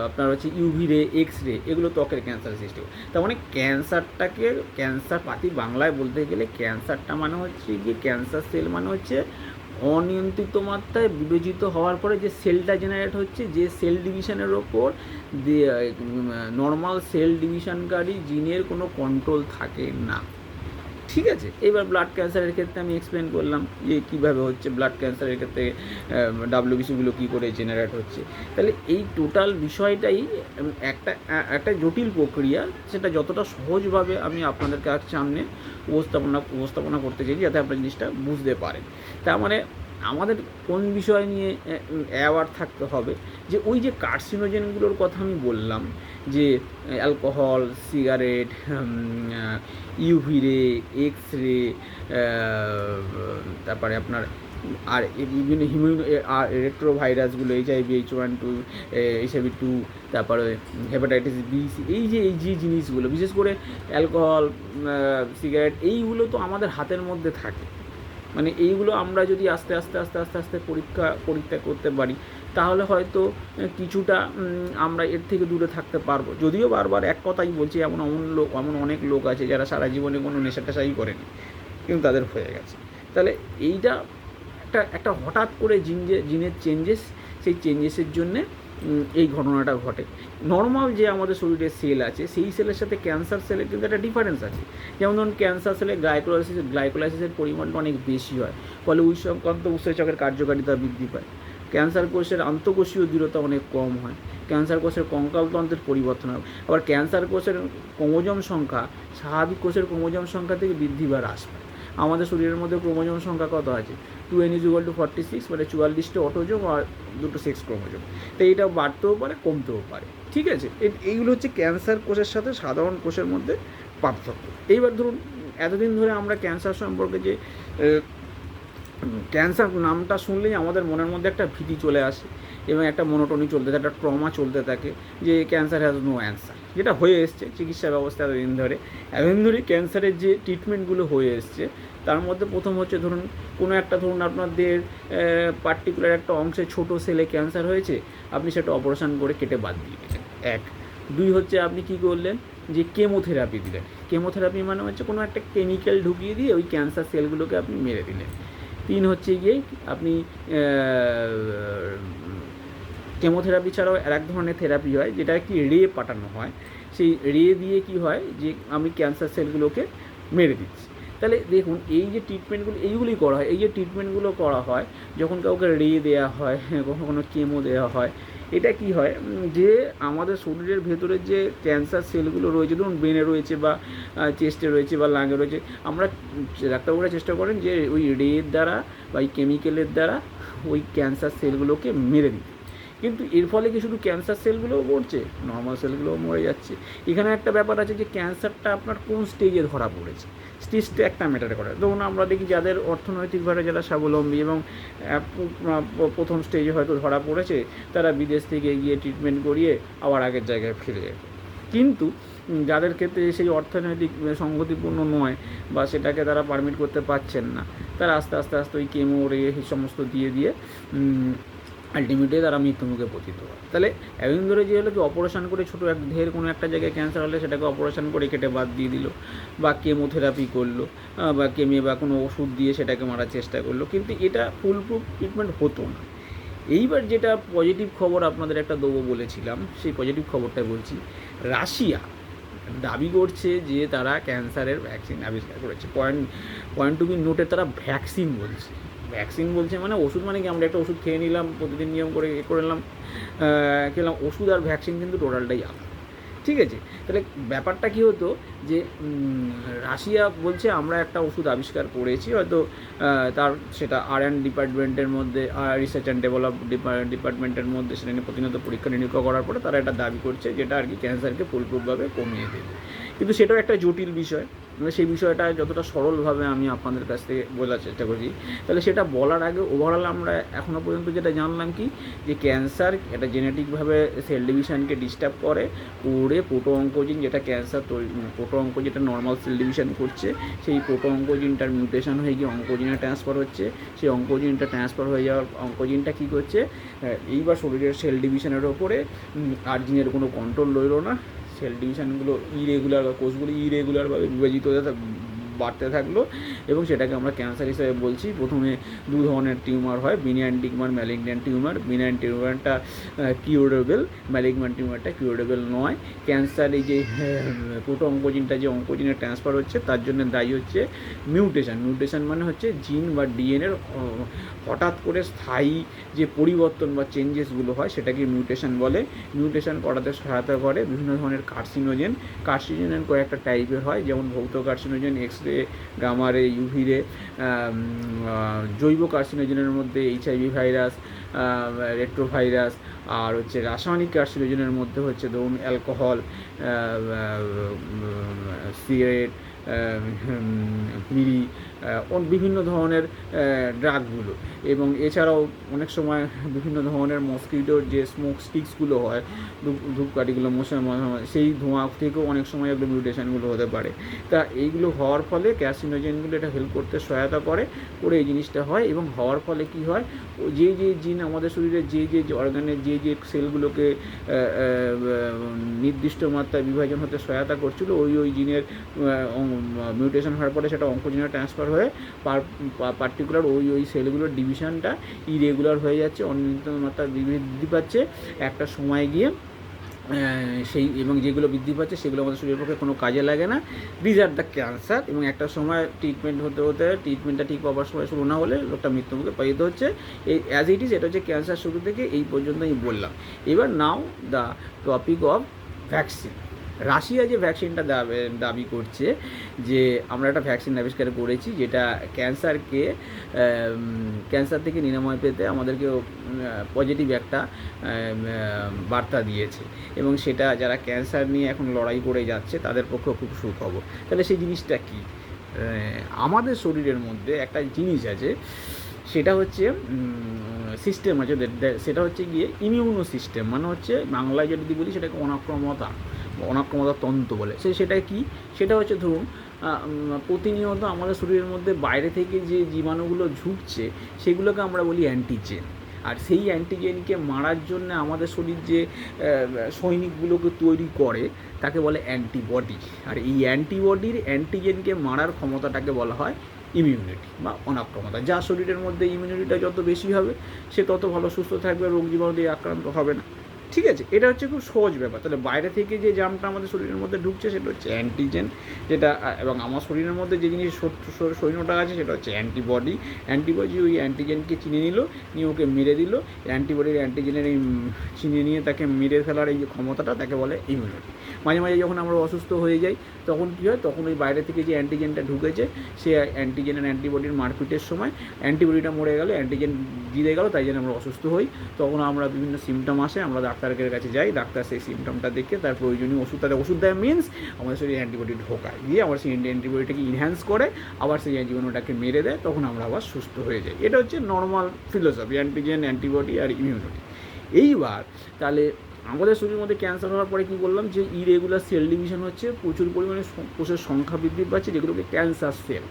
আপনার হচ্ছে ইউভি রে, এক্স রে, এগুলো ত্বকের ক্যান্সার সৃষ্টি করে। তার মানে ক্যান্সারটাকে, ক্যান্সার পাতি বাংলায় বলতে গেলে ক্যান্সারটা মানে হচ্ছে কি, ক্যান্সার সেল মানে হচ্ছে অনিয়ন্ত্রিত মাত্রায় বিবেচিত হওয়ার পরে যে সেলটা জেনারেট হচ্ছে, যে সেল ডিভিশনের ওপর নর্মাল সেল ডিভিশনকারী জিনের কোনো কন্ট্রোল থাকে না। ঠিক আছে, এবার ব্লাড ক্যান্সারের ক্ষেত্রে আমি এক্সপ্লেন করলাম যে কীভাবে হচ্ছে ব্লাড ক্যান্সারের ক্ষেত্রে ডাব্লিউবিসিগুলো কী করে জেনারেট হচ্ছে। তাহলে এই টোটাল বিষয়টাই একটা জটিল প্রক্রিয়া, সেটা যতটা সহজভাবে আমি আপনাদের সামনে উপস্থাপনা করতে চাই যাতে আপনার জিনিসটা বুঝতে পারেন। তার মানে আমাদের কোন বিষয় নিয়ে অ্যাওয়ার থাকতে হবে, যে ওই যে কার্সিনোজেনগুলোর কথা আমি বললাম, যে অ্যালকোহল, সিগারেট, ইউভি রে, এক্স রে, তারপরে আপনার আর বিভিন্ন রেট্রোভাইরাসগুলো, HIV-H1, HIV-2, তারপরে হেপাটাইটিস বি, সি, এই যে জিনিসগুলো, বিশেষ করে অ্যালকোহল, সিগারেট, এইগুলো তো আমাদের হাতের মধ্যে থাকে। মানে এইগুলো আমরা যদি আস্তে আস্তে পরীক্ষা করতে পারি, তাহলে হয়তো কিছুটা আমরা এর থেকে দূরে থাকতে পারবো। যদিও বারবার এক কথাই বলছি, এমন অনেক লোক আছে যারা সারা জীবনে কোনো নেশা টেশাই করেনি, কিন্তু তাদের হয়ে গেছে। তাহলে এইটা একটা হঠাৎ করে জিনের চেঞ্জেস, সেই চেঞ্জেসের জন্যে এই ঘটনাটা ঘটে। নর্মাল যে আমাদের শরীরে সেল আছে, সেই সেলের সাথে ক্যান্সার সেলের কিন্তু একটা ডিফারেন্স আছে। যেমন ধরুন ক্যান্সার সেলে গ্লাইকোলাইসিসের পরিমাণটা অনেক বেশি হয়, ফলে সংক্রান্ত উৎসেচকের কার্যকারিতা বৃদ্ধি পায়। ক্যান্সার কোষের আন্তঃকোষীয় দৃঢ়তা অনেক কম হয়। ক্যান্সার কোষের কঙ্কালতন্ত্রের পরিবর্তন হয়। আবার ক্যান্সার কোষের ক্রোমোজোম সংখ্যা স্বাভাবিক কোষের ক্রোমোজোম সংখ্যা থেকে বৃদ্ধি বা হ্রাস পায়। আমাদের শরীরের মধ্যে ক্রোমোজোম সংখ্যা কত আছে? 2n=46, মানে 44টা অটোজোম আর 2টো সেক্স ক্রোমোজোম। তো এইটা বাড়তেও পারে, কমতেও পারে। ঠিক আছে, এইগুলো হচ্ছে ক্যান্সার কোষের সাথে সাধারণ কোষের মধ্যে পার্থক্য। এইবার ধরুন এতদিন ধরে আমরা ক্যান্সার সম্পর্কে যে ক্যান্সার নামটা শুনলেই আমাদের মনের মধ্যে একটা ভীতি চলে আসে এবং একটা মনোটনি চলতে থাকে, একটা ট্রমা চলতে থাকে যে ক্যান্সার হ্যাজ নো অ্যান্সার, যেটা হয়ে এসছে চিকিৎসা ব্যবস্থা এতদিন ধরে ক্যান্সারের যে ট্রিটমেন্টগুলো হয়ে এসছে, তার মধ্যে প্রথম হচ্ছে ধরুন আপনাদের পার্টিকুলার একটা অংশে ছোটো সেলে ক্যান্সার হয়েছে, আপনি সেটা অপারেশন করে কেটে বাদ দিয়ে দিলেন। 1, 2 হচ্ছে আপনি কী করলেন, যে কেমোথেরাপি দিলেন। কেমোথেরাপি মানে হচ্ছে কোনো একটা কেমিক্যাল ঢুকিয়ে দিয়ে ওই ক্যান্সার সেলগুলোকে আপনি মেরে দিলেন। 3 হচ্ছে গিয়ে আপনি কেমোথেরাপি ছাড়াও এক ধরনের থেরাপি হয়, যেটা কি রে পাঠানো হয়। সেই রে দিয়ে কি হয়, যে আমি ক্যান্সার সেলগুলোকে মেরে দিচ্ছি। তাহলে দেখুন এই যে ট্রিটমেন্টগুলো, এইগুলোই করা হয়। এই যে ট্রিটমেন্টগুলো করা হয়, যখন কাউকে রে দেওয়া হয়, কখনো কেমো দেওয়া হয়, এটা কি হয়, যে আমাদের শরীরের ভেতরে যে ক্যান্সার সেলগুলো রয়েছে, ধরুন ব্রেনে রয়েছে বা চেস্টে রয়েছে বা লাঙে রয়েছে, আমরা ডাক্তারবাবুরা চেষ্টা করেন যে ওই রের দ্বারা বা ওই কেমিক্যালের দ্বারা ওই ক্যান্সার সেলগুলোকে মেরে দিতে। কিন্তু এর ফলে কি শুধু ক্যান্সার সেলগুলোও মরছে, নর্মাল সেলগুলোও মরে যাচ্ছে। এখানে একটা ব্যাপার আছে যে ক্যান্সারটা আপনার কোন স্টেজে ধরা পড়েছে, স্টেজটা একটা ম্যাটার করে। ধরুন আমরা দেখি যাদের অর্থনৈতিকভাবে যারা স্বাবলম্বী এবং প্রথম স্টেজে হয়তো ধরা পড়েছে, তারা বিদেশ থেকে গিয়ে ট্রিটমেন্ট করিয়ে আবার আগের জায়গায় ফিরে যায়। কিন্তু যাদের ক্ষেত্রে সেই অর্থনৈতিক সংগতিপূর্ণ নয় বা সেটাকে তারা পারমিট করতে পারছেন না, তারা আস্তে আস্তে ওই কেমো রে সমস্ত দিয়ে আলটিমেটলি তারা মৃত্যুমুখে পতিত হয়। তাহলে এতদিন ধরে যে হলো কি অপারেশন করে ছোটো এক দেহের কোনো একটা জায়গায় ক্যান্সার হলে সেটাকে অপারেশন করে কেটে বাদ দিয়ে দিল, বা কেমোথেরাপি করলো, বা বা কোনো ওষুধ দিয়ে সেটাকে মারার চেষ্টা করলো, কিন্তু এটা ফুল প্রুফ ট্রিটমেন্ট হতো না। এইবার যেটা পজিটিভ খবর আপনাদের একটা দেবো বলেছিলাম, সেই পজিটিভ খবরটা বলছি। রাশিয়া দাবি করছে যে তারা ক্যান্সারের ভ্যাকসিন আবিষ্কার করেছে। পয়েন্ট টু বি নোটে তারা ভ্যাকসিন বলছে। ভ্যাকসিন বলছে মানে ওষুধ, মানে কি আমরা একটা ওষুধ খেয়ে নিলাম, প্রতিদিন নিয়ম করে করে নিলাম, খেলাম। ওষুধ আর ভ্যাকসিন কিন্তু টোটালটাই আলাদা, ঠিক আছে? তাহলে ব্যাপারটা কী হতো যে রাশিয়া বলছে আমরা একটা ওষুধ আবিষ্কার করেছি, হয়তো তার সেটা R&D ডিপার্টমেন্টের মধ্যে, রিসার্চ অ্যান্ড ডেভেলপ ডিপার্টমেন্টের মধ্যে সেটা নিয়ে প্রতিনিয়ত পরীক্ষা নিরীক্ষা করার পরে তারা একটা দাবি করছে যেটা আর কি ক্যান্সারকে ফুলপ্রুফভাবে কমিয়ে দেবে। কিন্তু সেটাও একটা জটিল বিষয়, মানে সেই বিষয়টা যতটা সরলভাবে আমি আপনাদের কাছ থেকে বোঝার চেষ্টা করছি। তাহলে সেটা বলার আগে ওভারঅল আমরা এখনও পর্যন্ত যেটা জানলাম কি, যে ক্যান্সার এটা জেনেটিকভাবে সেল ডিভিশনকে ডিস্টার্ব করে প্রোটো অঙ্কোজিন, যেটা ক্যান্সার প্রোটো অঙ্ক যেটা নর্মাল সেল ডিভিশন করছে, সেই প্রোটো অঙ্কোজিনটার মিউটেশন হয়ে গিয়ে অঙ্কোজিনে ট্রান্সফার হচ্ছে। সেই অঙ্কোজিনটা ট্রান্সফার হয়ে যাওয়ার অঙ্কোজিনটা কী করছে, এইবার শরীরের সেল ডিভিশনের ওপরে আর জিনের কোনো কন্ট্রোল রইল না। সেল ডিভিশনগুলো ইরেগুলার বা কোষগুলো ইরেগুলারভাবে বিভাজিত বাড়তে থাকলো, এবং সেটাকে আমরা ক্যান্সার হিসেবে বলছি। প্রথমে দু ধরনের টিউমার হয়, benign tumour, malignant tumour. Benign টিউমারটা কিউরেবল, ম্যালিগন্যান্ট টিউমারটা কিউরেবল নয়। ক্যান্সার এই যে প্রোটো অঙ্কোজিনটা যে অঙ্কোজিনে ট্রান্সফার হচ্ছে তার জন্য দায়ী হচ্ছে মিউটেশন। মিউটেশন মানে হচ্ছে জিন বা ডিএনএর হঠাৎ করে স্থায়ী যে পরিবর্তন বা চেঞ্জেসগুলো হয় সেটাকে মিউটেশন বলে। মিউটেশন করাতে সহায়তা করে বিভিন্ন ধরনের কার্সিনোজেন। কার্সিনোজেন কয়েকটা টাইপের হয়, যেমন ভৌত কার্সিনোজেন, এক্স-রে, গামা-রে, ইউভি-রে। জৈব কার্সিনোজেনের মধ্যে HIV ভাইরাস, রেট্রোভাইরাস, আর হচ্ছে রাসায়নিক কার্সিনোজেনের মধ্যে হচ্ছে ধরুন অ্যালকোহল, সিগারেট, বিড়ি, বিভিন্ন ধরনের ড্রাগগুলো। এবং এছাড়াও অনেক সময় বিভিন্ন ধরনের মসকিটোর যে স্মোক স্টিক্সগুলো হয়, ধূপকাঠিগুলো, সেই ধোঁয়া থেকেও অনেক সময় এগুলো মিউটেশনগুলো হতে পারে। তা এইগুলো হওয়ার ফলে ক্যার্সিনোজেনগুলো এটা হেল্প করতে সহায়তা করে এই জিনিসটা হয়। এবং হওয়ার ফলে কি হয়, যে জিন আমাদের শরীরে যে অর্গানের যে সেলগুলোকে নির্দিষ্ট মাত্রায় বিভাজন হতে সহায়তা করছিল, ওই জিনের মিউটেশন হওয়ার পরে সেটা অঙ্কোজিনে ট্রান্সফার হয়ে পার্টিকুলার ওই সেলগুলোর ডিভিশনটা ইরেগুলার হয়ে যাচ্ছে, অনির্দিষ্ট মাত্রায় বৃদ্ধি পাচ্ছে। একটা সময় গিয়ে সেই, এবং যেগুলো বৃদ্ধি পাচ্ছে সেগুলো আমাদের শরীরের পক্ষে কোনো কাজে লাগে না। These are the cancer. এবং একটা সময় ট্রিটমেন্ট হতে ট্রিটমেন্টটা ঠিক পাওয়ার সময় শুরু না হলে লোকটা মৃত্যুমুখে পতিত হচ্ছে। এই অ্যাজ ইট ইজ, এটা হচ্ছে ক্যান্সার শুরু থেকে এই পর্যন্ত আমি বললাম। এবার now the topic of vaccine. Russia যে ভ্যাকসিনটা দাবি করছে যে আমরা একটা ভ্যাকসিন আবিষ্কার করেছি যেটা ক্যান্সার থেকে নিরাময় পেতে আমাদেরকে পজিটিভ একটা বার্তা দিয়েছে, এবং সেটা যারা ক্যান্সার নিয়ে এখন লড়াই করে যাচ্ছে তাদের পক্ষেও খুব সুখবর। তাহলে সেই জিনিসটা কী? আমাদের শরীরের মধ্যে একটা জিনিস আছে, সেটা হচ্ছে সিস্টেম আছে, সেটা হচ্ছে গিয়ে ইমিউনো সিস্টেম। মানে হচ্ছে বাংলায় যদি বলি সেটাকে অনাক্রমতা তন্ত্র বলে। সেটা কি? সেটা হচ্ছে ধরুন প্রতিনিয়ত আমাদের শরীরের মধ্যে বাইরে থেকে যে জীবাণুগুলো ঢুকছে সেগুলোকে আমরা বলি অ্যান্টিজেন। আর সেই অ্যান্টিজেনকে মারার জন্য আমাদের শরীর যে সৈনিকগুলোকে তৈরি করে তাকে বলে অ্যান্টিবডি। আর এই অ্যান্টিজেনকে মারার ক্ষমতাটাকে বলা হয় ইমিউনিটি বা অনাক্রমতা। যার শরীরের মধ্যে ইমিউনিটিটা যত বেশি হবে সে তত ভালো সুস্থ থাকবে, রোগ জীবাণু দিয়ে আক্রান্ত হবে না। ঠিক আছে, এটা হচ্ছে খুব সহজ ব্যাপার। তাহলে বাইরে থেকে যে জার্মটা আমাদের শরীরের মধ্যে ঢুকছে সেটা হচ্ছে অ্যান্টিজেন, যেটা, এবং আমার শরীরের মধ্যে যে জিনিস সৈন্যটা আছে সেটা হচ্ছে অ্যান্টিবডি। ওই অ্যান্টিজেনকে চিনে নিল, নিয়ে ওকে মেরে দিল। অ্যান্টিজেনের এই চিনে নিয়ে তাকে মেরে ফেলার এই যে ক্ষমতাটা তাকে বলে ইমিউনিটি। মাঝে মাঝে যখন আমরা অসুস্থ হয়ে যাই তখন কী হয়, তখন ওই বাইরে থেকে যে অ্যান্টিজেনটা ঢুকেছে সে অ্যান্টিজেন অ্যান্টিবডির মারপিটের সময় অ্যান্টিবডিটা মরে গেল, অ্যান্টিজেন জিতে গেল, তাই জন্য আমরা অসুস্থ হই। তখন আমরা বিভিন্ন সিমটম আসে, আমরা ডাক্তারের কাছে যাই, ডাক্তার সেই সিমটমটা দেখে তার প্রয়োজনীয় ওষুধ দেয়, মিনস আমাদের শরীরে অ্যান্টিবডি ঢোকায়, দিয়ে আবার সেই অ্যান্টিবডিটাকে ইনহ্যান্স করে আবার সেই জীবাণুটাকে মেরে দেয়, তখন আমরা আবার সুস্থ হয়ে যাই। এটা হচ্ছে নর্মাল ফিলোসফি, অ্যান্টিজেন, অ্যান্টিবডি আর ইমিউনিটি। এইবার তাহলে আমাদের শরীরের মধ্যে ক্যান্সার হওয়ার পরে কী বললাম, যে ইরেগুলার সেল ডিভিশন হচ্ছে, প্রচুর পরিমাণে কোষের সংখ্যা বৃদ্ধি পাচ্ছে যেগুলোকে ক্যান্সার সেল।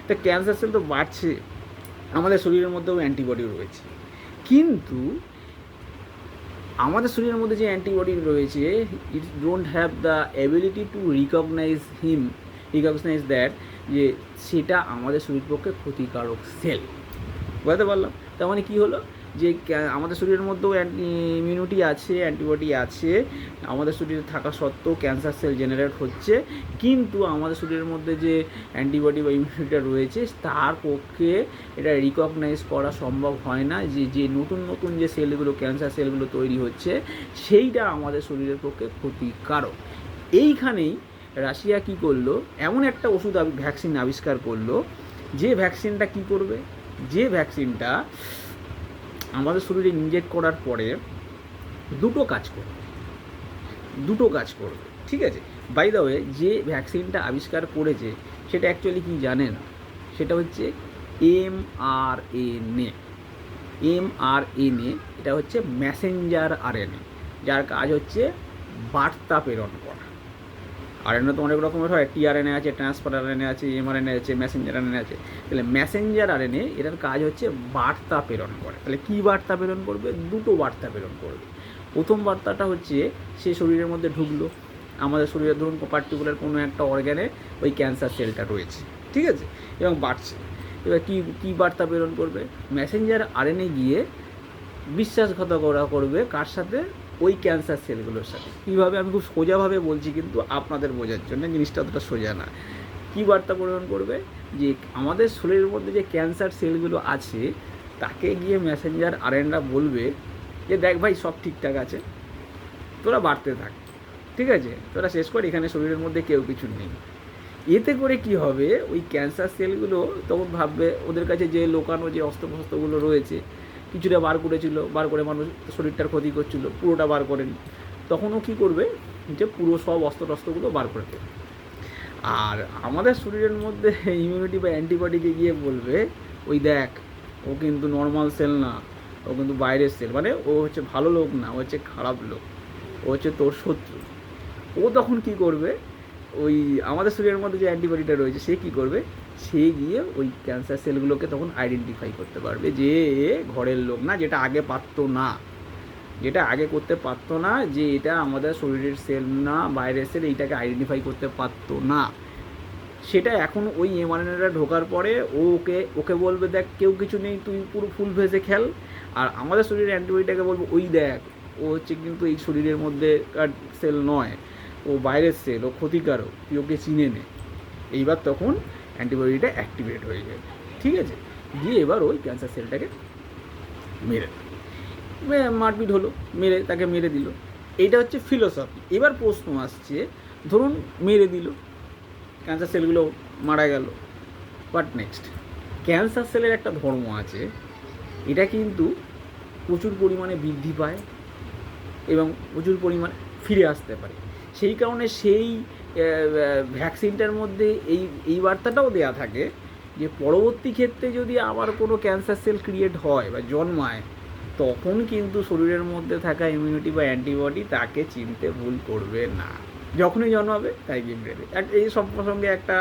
তা ক্যান্সার সেল তো বাড়ছে, আমাদের শরীরের মধ্যেও অ্যান্টিবডি রয়েছে, কিন্তু আমাদের শরীরের মধ্যে যে অ্যান্টিবডি রয়েছে, it don't have the ability to recognise that, যে সেটা আমাদের শরীর পক্ষে ক্ষতিকারক সেল। বুঝতে পারলাম? তার মানে কী হলো, যে আমাদের শরীরের মধ্যেও ইমিউনিটি আছে, অ্যান্টিবডি আছে, আমাদের শরীরে থাকা সত্ত্বেও ক্যান্সার সেল জেনারেট হচ্ছে, কিন্তু আমাদের শরীরের মধ্যে যে অ্যান্টিবডি বা ইমিউনিটিটা রয়েছে তার পক্ষে এটা রিকগনাইজ করা সম্ভব হয় না, যে নতুন নতুন যে সেলগুলো, ক্যান্সার সেলগুলো তৈরি হচ্ছে, সেইটা আমাদের শরীরের পক্ষে ক্ষতিকারক। এইখানেই রাশিয়া কী করলো, এমন একটা ওষুধ ভ্যাকসিন আবিষ্কার করলো, যে ভ্যাকসিনটা কী করবে, যে ভ্যাকসিনটা আমাদের শরীরে ইনজেক্ট করার পরে দুটো কাজ করবে, ঠিক আছে? বাই দ্য ওয়ে, যে ভ্যাকসিনটা আবিষ্কার করেছে সেটা অ্যাকচুয়ালি কি জানেন? সেটা হচ্ছে mRNA। এটা হচ্ছে মেসেঞ্জার আরএনএ, যার কাজ হচ্ছে বার্তা প্রেরণ করা। আরএনএ তো অনেক রকমের হয়, টিআরএনএ আছে, ট্রান্সফার আরএনএ আছে, এমআরএনএ আছে, মেসেঞ্জার আরএনএ আছে। তাহলে মেসেঞ্জার আরএনএ এটার কাজ হচ্ছে বার্তা প্রেরণ করে। তাহলে কী বার্তা প্রেরণ করবে? দুটো বার্তা প্রেরণ করবে। প্রথম বার্তাটা হচ্ছে, সে শরীরের মধ্যে ঢুকলো, আমাদের শরীরে ধরুন পার্টিকুলার কোনো একটা অর্গ্যানে ওই ক্যান্সার সেলটা রয়েছে, ঠিক আছে, এবং বাড়ছে। এবার কী বার্তা প্রেরণ করবে? মেসেঞ্জার আরএনএ গিয়ে বিশ্বাসঘাতকতা করবে কার সাথে? ওই ক্যান্সার সেলগুলোর সাথে। কীভাবে? আমি খুব সোজাভাবে বলছি, কিন্তু আপনাদের বোঝার জন্য, জিনিসটা অতটা সোজা না। কী বার্তা প্রেরণ করবে? যে আমাদের শরীরের মধ্যে যে ক্যান্সার সেলগুলো আছে তাকে গিয়ে মেসেঞ্জার আরএনএ বলবে যে দেখ ভাই, সব ঠিকঠাক আছে, তোরা বাড়তে থাক, ঠিক আছে, তোরা শেষ কর, এখানে শরীরের মধ্যে কেউ কিছু নেই। এতে করে কি হবে, ওই ক্যান্সার সেলগুলো তখন ভাববে ওদের কাছে যে লোকানো যে অস্ত্রশস্ত্রগুলো রয়েছে, কিছুটা বার করে মানুষ শরীরটার ক্ষতি করছিল, পুরোটা বার করেনি, তখনও কী করবে, যে পুরো সব অস্ত্রশস্ত্রগুলো বার করে দেবে। আর আমাদের শরীরের মধ্যে ইমিউনিটি বা অ্যান্টিবডিকে গিয়ে বলবে, ওই দেখ, ও কিন্তু নর্মাল সেল না, ও কিন্তু বাইরের সেল, মানে ও হচ্ছে ভালো লোক না, ও হচ্ছে খারাপ লোক, ও হচ্ছে তোর শত্রু। ও তখন কি করবে, ওই আমাদের শরীরের মধ্যে যে অ্যান্টিবডিটা রয়েছে সে কী করবে, সে গিয়ে ওই ক্যান্সার সেলগুলোকে তখন আইডেন্টিফাই করতে পারবে যে এ ঘরের লোক না, যেটা আগে পারতো না, যেটা আগে করতে পারতো না, যে এটা আমাদের শরীরের সেল না, বাইরের সেল, এইটাকে আইডেন্টিফাই করতে পারতো না। সেটা এখন ওই এমআরএনএটা ঢোকার পরে ওকে বলবে, দেখ কেউ কিছু নেই, তুই পুরো ফুল ফেসে খেল। আর আমাদের শরীরের অ্যান্টিবডিটাকে বলবো, ওই দেখ, ও হচ্ছে কিন্তু এই শরীরের মধ্যে সেল নয়, ও বাইরের সেল, ও ক্ষতিকারক, তুই ওকে চিনে নে। এইবার তখন অ্যান্টিবডিটা অ্যাক্টিভেট হয়ে যাবে, ঠিক আছে? দিয়ে এবার ওই ক্যান্সার সেলটাকে মেরে মারপিট হলো, তাকে মেরে দিল। এইটা হচ্ছে ফিলোসফি। এবার প্রশ্ন আসছে, ধরুন মেরে দিল, ক্যান্সার সেলগুলো মারা গেল, বাট নেক্সট, ক্যান্সার সেলের একটা ধর্ম আছে, এটা কিন্তু প্রচুর পরিমাণে বৃদ্ধি পায় এবং প্রচুর পরিমাণে ফিরে আসতে পারে। সেই কারণে সেই ভ্যাকসিনটার মধ্যে এই বার্তাটাও দেয়া থাকে যে পরবর্তী ক্ষেত্রে যদি আবার কোনো ক্যান্সার সেল ক্রিয়েট হয় বা জন্মায়, তখন কিন্তু শরীরের মধ্যে থাকা ইমিউনিটি বা অ্যান্টিবডি তাকে চিনতে ভুল করবে না, যখনই জন্মাবে তাই গিয়ে। এই সব প্রসঙ্গে একটা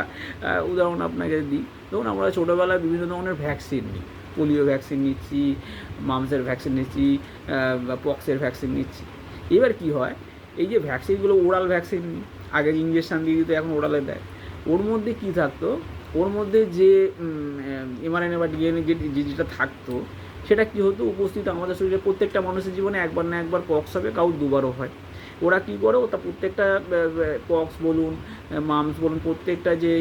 উদাহরণ আপনাকে দিই। ধরুন আমরা ছোটোবেলায় বিভিন্ন ধরনের ভ্যাকসিন নিই, পোলিও ভ্যাকসিন নিচ্ছি, মামসের ভ্যাকসিন নিচ্ছি, পক্সের ভ্যাকসিন নিচ্ছি। এবার কি হয়, এই যে ভ্যাকসিনগুলো ওরাল ভ্যাকসিন, আগে ইঞ্জেকশান দিয়ে দিত, এখন ওরালে দেয়। ওর মধ্যে কী থাকতো, ওর মধ্যে যে এমআরএনএ বা ডিএনএ যেটা থাকতো, সেটা কী হতো, উপস্থিত আমাদের শরীরে প্রত্যেকটা মানুষের জীবনে একবার না একবার পক্স হবে, কারোর দুবারও হয়। ওরা কী করে, ওটা প্রত্যেকটা পক্স বলুন, মামস বলুন, প্রত্যেকটা যে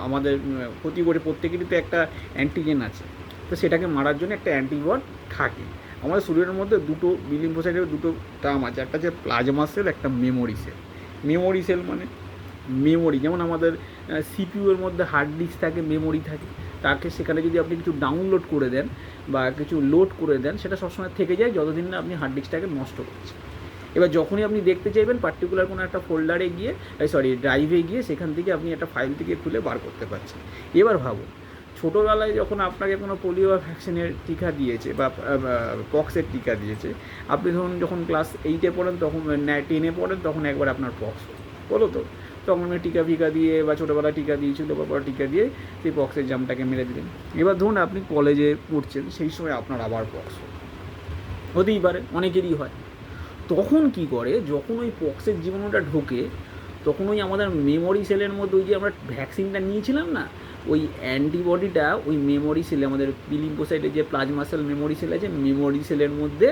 আমাদের ক্ষতি করে, প্রত্যেকেরই তো একটা অ্যান্টিজেন আছে, তো সেটাকে মারার জন্য একটা অ্যান্টিবড থাকে। আমাদের শরীরের মধ্যে দুটো লিম্ফোসাইটের দুটো টার্ম আছে, একটা হচ্ছে প্লাজমা সেল, একটা মেমোরি সেল। মেমোরি সেল মানে মেমোরি, যেমন আমাদের সিপিইউর মধ্যে হার্ড ডিস্ক থাকে, মেমোরি থাকে, তাকে সেখানে যদি আপনি কিছু ডাউনলোড করে দেন বা কিছু লোড করে দেন, সেটা সবসময় থেকে যায় যতদিন না আপনি হার্ড ডিস্কটাকে নষ্ট করছেন। এবার যখনই আপনি দেখতে চাইবেন পার্টিকুলার কোনো একটা ফোল্ডারে গিয়ে, ড্রাইভে গিয়ে, সেখান থেকে আপনি একটা ফাইল থেকে খুলে বার করতে পারছেন। এবার ভাবুন, ছোটোবেলায় যখন আপনাকে কোনো পোলিও ভ্যাকসিনের টিকা দিয়েছে বা পক্সের টিকা দিয়েছে, আপনি ধরুন যখন ক্লাস 8-এ পড়েন, তখন 10-এ পড়েন, তখন একবার আপনার পক্স বলো তো, তখন আপনি টিকা দিয়ে বা ছোটোবেলায় টিকা দিয়েছিল বা বড় টিকা দিয়ে সেই পক্সের জামটাকে মেরে দিলেন। এবার ধরুন আপনি কলেজে পড়ছেন, সেই সময় আপনার আবার পক্স, হতেই পারে, অনেকেরই হয়। তখন কি করে, যখন ওই পক্সের জীবাণুটা ঢোকে, তখন ওই আমাদের মেমোরি সেলের মধ্যে ওই যে আমরা ভ্যাকসিনটা নিয়েছিলাম না, ওই অ্যান্টিবডিটা ওই মেমোরি সেলে, আমাদের লিম্ফোসাইটের যে প্লাজমা সেল মেমোরি সেল আছে, মেমোরি সেলের মধ্যে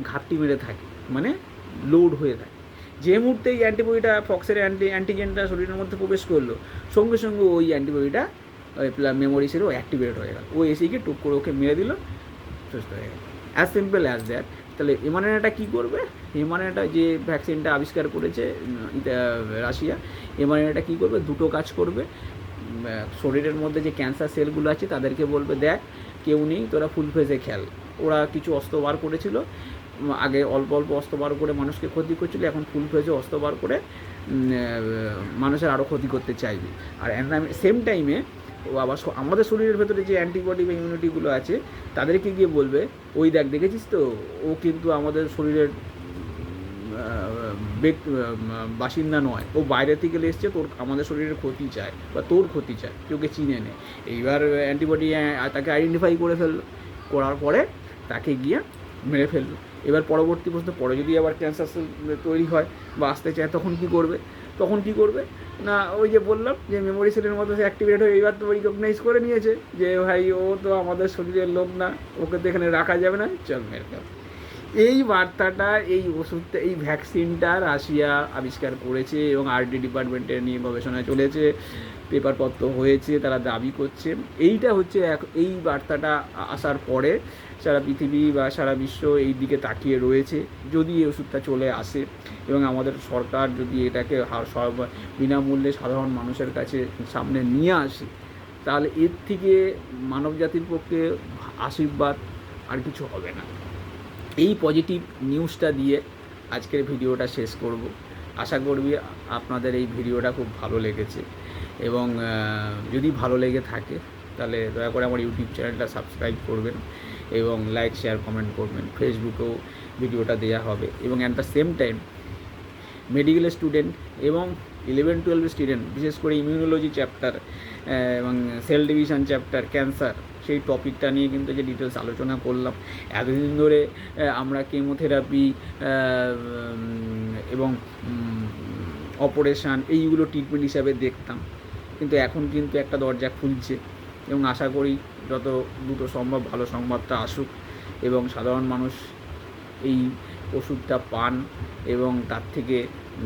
ঘাপটি মেরে থাকে, মানে লোড হয়ে থাকে। যে মুহূর্তে এই অ্যান্টিবডিটা পক্সের অ্যান্টিজেনটা শরীরের মধ্যে প্রবেশ করলো, সঙ্গে সঙ্গে ওই অ্যান্টিবডিটা ওই মেমোরি সেলও অ্যাক্টিভেট হয়ে গেল, ও এসে গিয়ে টুক করে ওকে মেরে দিল, সুস্থ হয়ে গেল। As simple as that. তাহলে এমআরএনএটা কী করবে? এমআরএনএটা যে ভ্যাকসিনটা আবিষ্কার করেছে রাশিয়া, এমআরএনএটা কী করবে? দুটো কাজ করবে। শরীরের মধ্যে যে ক্যান্সার সেলগুলো আছে তাদেরকে বলবে, দেখ কেউ নেই, তোরা ফুল ফেজে খেল। ওরা কিছু অস্ত্র বার করেছিল, আগে অল্প অল্প অস্ত্র বার করে মানুষকে ক্ষতি করছিল, এখন ফুল ফেজে অস্ত্র বার করে মানুষের আরও ক্ষতি করতে চাইবে। আর সেম টাইমে ও আবার আমাদের শরীরের ভেতরে যে অ্যান্টিবডি বা ইমিউনিটিগুলো আছে তাদেরকে গিয়ে বলবে, ওই দেখ দেখেছিস তো, ও কিন্তু আমাদের শরীরের বাসিন্দা নয়, ও বাইরে থেকে এসছে, তোর আমাদের শরীরের ক্ষতি চায় বা তোর ক্ষতি চায়, তোকে চিনে নে। এইবার অ্যান্টিবডি তাকে আইডেন্টিফাই করে ফেললো, করার পরে তাকে গিয়ে মেরে ফেললো। এবার পরবর্তী প্রশ্ন, পরে যদি আবার ক্যান্সার সেল তৈরি হয় বা আসতে চায়, তখন কী করবে? তখন কী করবে না, ওই যে বললাম যে মেমোরি সেলের মধ্যে সে অ্যাক্টিভেট হয়ে এবার তো রিকগনাইজ করে নিয়েছে যে ভাই ও তো আমাদের শরীরের লোক না, ওকে তো এখানে রাখা যাবে না, চল মেরে ফেল। এই বার্তাটা, এই ওষুধটা, এই ভ্যাকসিনটা রাশিয়া আবিষ্কার করেছে এবং আরডি ডিপার্টমেন্টের নিয়ে গবেষণা চলেছে, পেপারপত্র হয়েছে, তারা দাবি করছে। এইটা হচ্ছে এই বার্তাটা আসার পরে সারা পৃথিবী বা সারা বিশ্ব এই দিকে তাকিয়ে রয়েছে, যদি এই ওষুধটা চলে আসে এবং আমাদের সরকার যদি এটাকে বিনামূল্যে সাধারণ মানুষের কাছে সামনে নিয়ে আসে, তাহলে এর থেকে মানবজাতির পক্ষে আশীর্বাদ আর কিছু হবে না। এই পজিটিভ নিউজটা দিয়ে আজকের ভিডিওটা শেষ করব। আশা করবি আপনাদের এই ভিডিওটা খুব ভালো লেগেছে, এবং যদি ভালো লেগে থাকে তাহলে দয়া করে আমার ইউটিউব চ্যানেলটা সাবস্ক্রাইব করবেন এবং লাইক শেয়ার কমেন্ট করবেন। ফেসবুকেও ভিডিওটা দেওয়া হবে, এবং at the same time medical student এবং 11-12 স্টুডেন্ট, বিশেষ করে ইমিউনোলজি চ্যাপ্টার এবং সেল ডিভিশন চ্যাপ্টার, ক্যান্সার, সেই টপিকটা নিয়ে কিন্তু যে ডিটেলস আলোচনা করলাম। এতদিন ধরে আমরা কেমোথেরাপি এবং অপারেশান এইগুলো ট্রিটমেন্ট হিসাবে দেখতাম, কিন্তু এখন কিন্তু একটা দরজা খুলছে, এবং আশা করি যত দ্রুত সম্ভব ভালো সংবাদটা আসুক এবং সাধারণ মানুষ এই ওষুধটা পান, এবং তার থেকে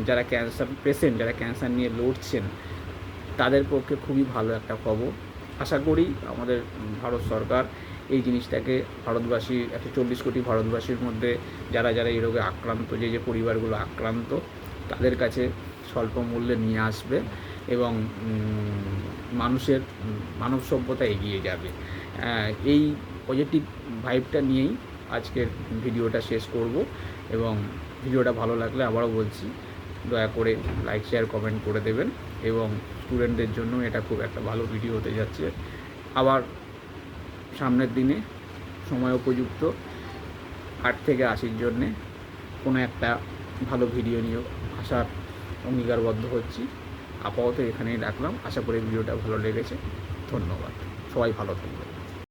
যারা ক্যান্সার পেশেন্ট, যারা ক্যান্সার নিয়ে লড়ছেন, তাদের পক্ষে খুবই ভালো একটা খবর। আশা করি আমাদের ভারত সরকার এই জিনিসটাকে ভারতবাসী, 140 কোটি ভারতবাসীর মধ্যে যারা যারা এই রোগে আক্রান্ত, যে পরিবারগুলো আক্রান্ত, তাদের কাছে স্বল্প মূল্যে নিয়ে আসবে এবং মানুষের মানব সভ্যতা এগিয়ে যাবে। এই পজিটিভ ভাইবটা নিয়েই আজকের ভিডিওটা শেষ করব, এবং ভিডিওটা ভালো লাগলে আবারও বলছি, দয়া করে লাইক শেয়ার কমেন্ট করে দেবেন, এবং স্টুডেন্টদের জন্য এটা খুব একটা ভালো ভিডিও হতে যাচ্ছে। আবার সামনের দিনে সময় উপযুক্ত 8 থেকে 80 জন্যে কোনো একটা ভালো ভিডিও নিয়ে আসার অঙ্গীকারবদ্ধ হচ্ছি। আপাতত এখানেই রাখলাম। আশা করি ভিডিওটা ভালো লেগেছে। ধন্যবাদ, সবাই ভালো থাকবেন।